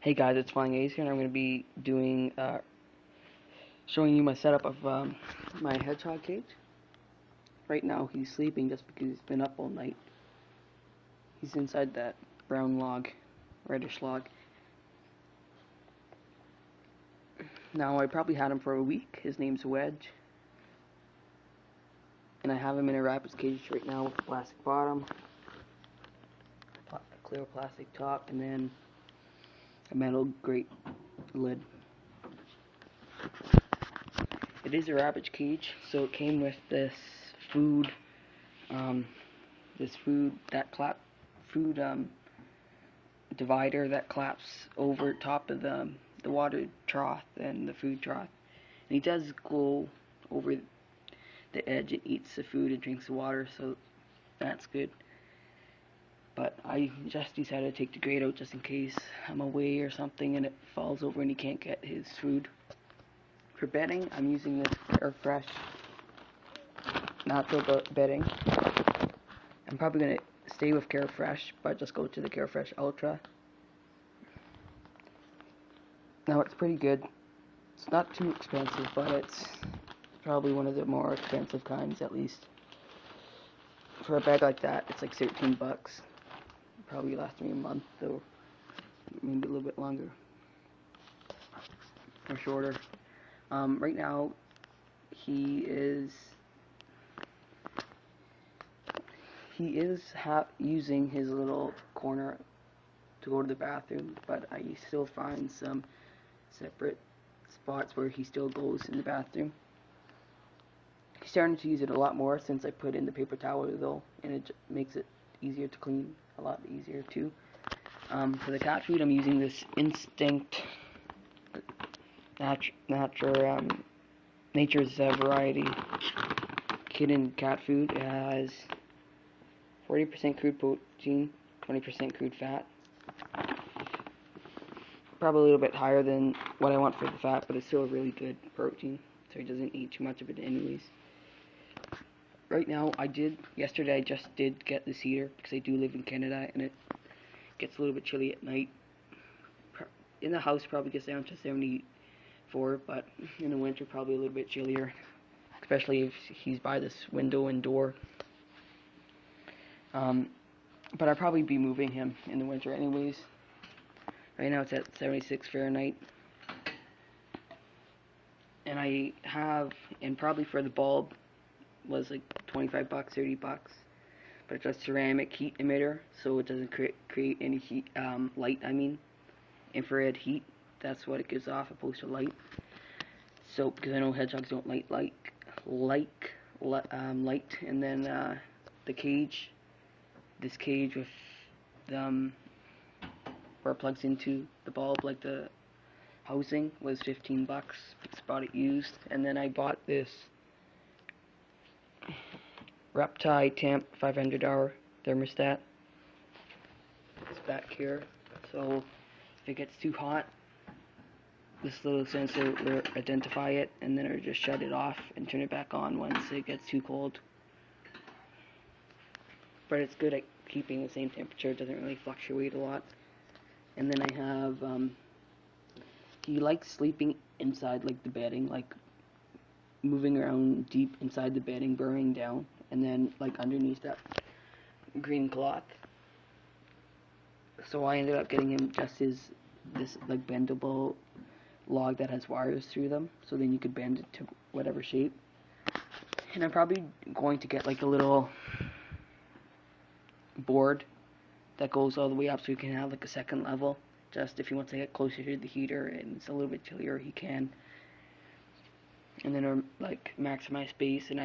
Hey guys, it's Flying Ace here, and I'm going to be doing, showing you my setup of my hedgehog cage. Right now he's sleeping just because he's been up all night. He's inside that brown log, reddish log. Now I probably had him for a week. His name's Wedge. And I have him in a rabbit's cage right now with a plastic bottom, a clear plastic top, and then a metal grate lid. It is a rabbit cage, so it came with this food, divider that claps over top of the water trough and the food trough. And he does go over the edge and eats the food and drinks the water, so that's good. But I just decided to take the grate out just in case I'm away or something and it falls over and he can't get his food. For bedding, I'm using this Fresh natural bedding. I'm probably going to stay with Fresh, but just go to the Fresh Ultra. Now it's pretty good. It's not too expensive, but it's probably one of the more expensive kinds, at least. For a bag like that, it's like 13 bucks. Probably last me a month, though, maybe a little bit longer or shorter. Right now, he is using his little corner to go to the bathroom, but I still find some separate spots where he still goes in the bathroom. He's starting to use it a lot more since I put in the paper towel, though, and it makes it easier to clean, a lot easier too. For the cat food, I'm using this Instinct Nature's Variety kitten cat food. It has 40% crude protein, 20% crude fat. Probably a little bit higher than what I want for the fat, but it's still a really good protein, so he doesn't eat too much of it anyways. Right now, yesterday I just did get this heater because I do live in Canada and it gets a little bit chilly at night. In the house probably gets down to 74, but in the winter probably a little bit chillier, especially if he's by this window and door. But I'll probably be moving him in the winter anyways. Right now it's at 76 Fahrenheit. And probably for the bulb was like 25 bucks, 30 bucks. But it's a ceramic heat emitter, so it doesn't create any heat, infrared heat. That's what it gives off, opposed to light. So, because I know hedgehogs don't like light. And then the cage, this cage with where it plugs into the bulb, like the housing, was 15 bucks. It's bought it used. And then I bought this Reptile Temp 500-hour thermostat. It's back here, so if it gets too hot, this little sensor will identify it, and then it'll just shut it off and turn it back on once it gets too cold. But it's good at keeping the same temperature. It doesn't really fluctuate a lot. And then I have, he likes sleeping inside, like the bedding, like moving around deep inside the bedding, burrowing down, and then like underneath that green cloth. So I ended up getting him just this like bendable log that has wires through them, so then you could bend it to whatever shape. And I'm probably going to get like a little board that goes all the way up, so you can have like a second level, just if he wants to get closer to the heater and it's a little bit chillier, he can. And then like maximize space, and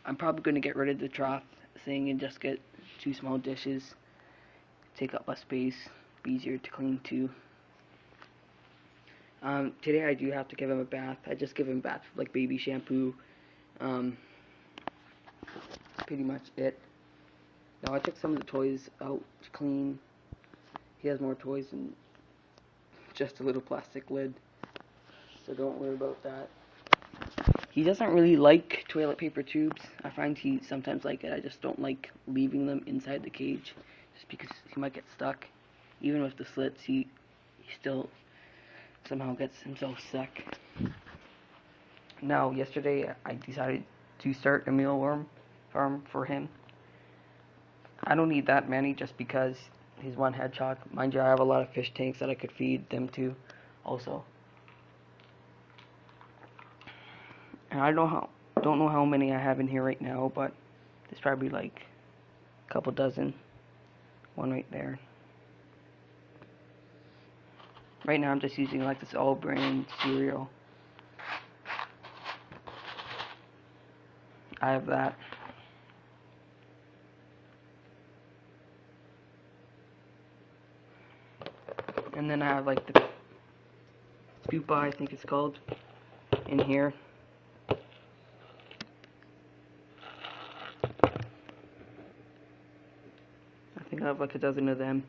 I'm probably going to get rid of the trough thing and just get 2 small dishes, take up less space, be easier to clean too. Today I do have to give him a bath. I just give him a bath with like baby shampoo. Pretty much it. Now I took some of the toys out to clean. He has more toys and just a little plastic lid, so don't worry about that. He doesn't really like toilet paper tubes. I find he sometimes like it. I just don't like leaving them inside the cage, just because he might get stuck. Even with the slits, he still somehow gets himself sick. Now, yesterday I decided to start a mealworm farm for him. I don't need that many just because he's one hedgehog. Mind you, I have a lot of fish tanks that I could feed them to also. And I don't know how many I have in here right now, but there's probably like a couple dozen. One right there. Right now I'm just using like this all brand cereal. I have that. And then I have like the pupa, I think it's called, in here. I think I have like a dozen of them.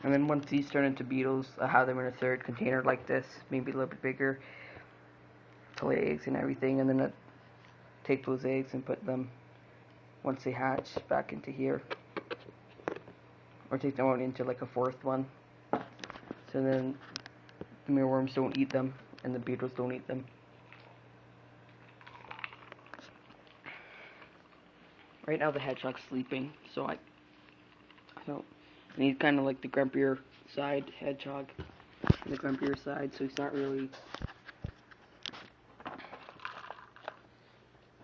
And then once these turn into beetles, I have them in a third container like this, maybe a little bit bigger, to lay eggs and everything. And then I take those eggs and put them, once they hatch, back into here. Or take them out into like a fourth one. So then the mealworms don't eat them, and the beetles don't eat them. Right now the hedgehog's sleeping, so I don't. And he's kind of like the grumpier side hedgehog, the grumpier side, so he's not really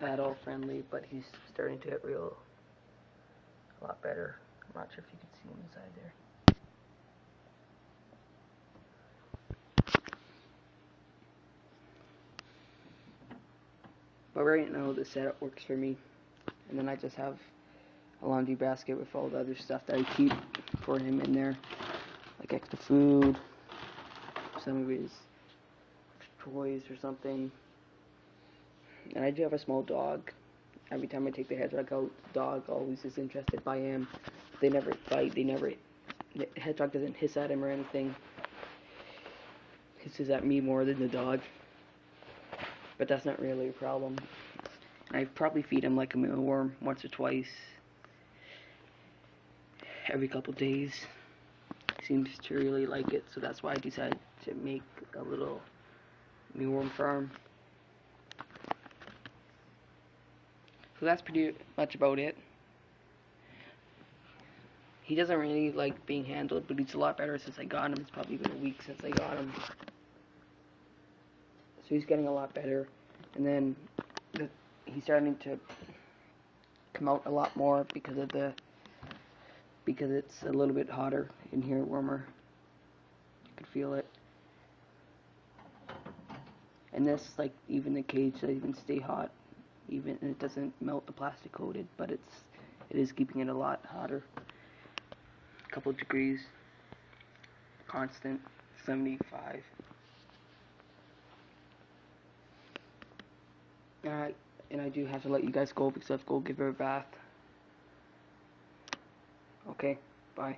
at all friendly, but he's starting to get a lot better. I'm not sure if you can see him inside there. But right now the setup works for me, and then I just have a laundry basket with all the other stuff that I keep for him in there, like extra food, some of his toys or something. And I do have a small dog. Every time I take the hedgehog out, the dog always is interested by him. They never fight. The hedgehog doesn't hiss at him or anything. Hisses at me more than the dog. But that's not really a problem. And I probably feed him like a mealworm once or twice every couple days. He seems to really like it, so that's why I decided to make a little mealworm farm. So that's pretty much about it. He doesn't really like being handled, but he's a lot better since I got him. It's probably been a week since I got him. So he's getting a lot better. And then he's starting to come out a lot more because it's a little bit hotter in here, warmer. You can feel it. And this, like, even the cage doesn't even stay hot, and it doesn't melt the plastic coated, but it is keeping it a lot hotter. A couple degrees, constant, 75. Alright, and I do have to let you guys go because I have to go give her a bath. Okay, bye.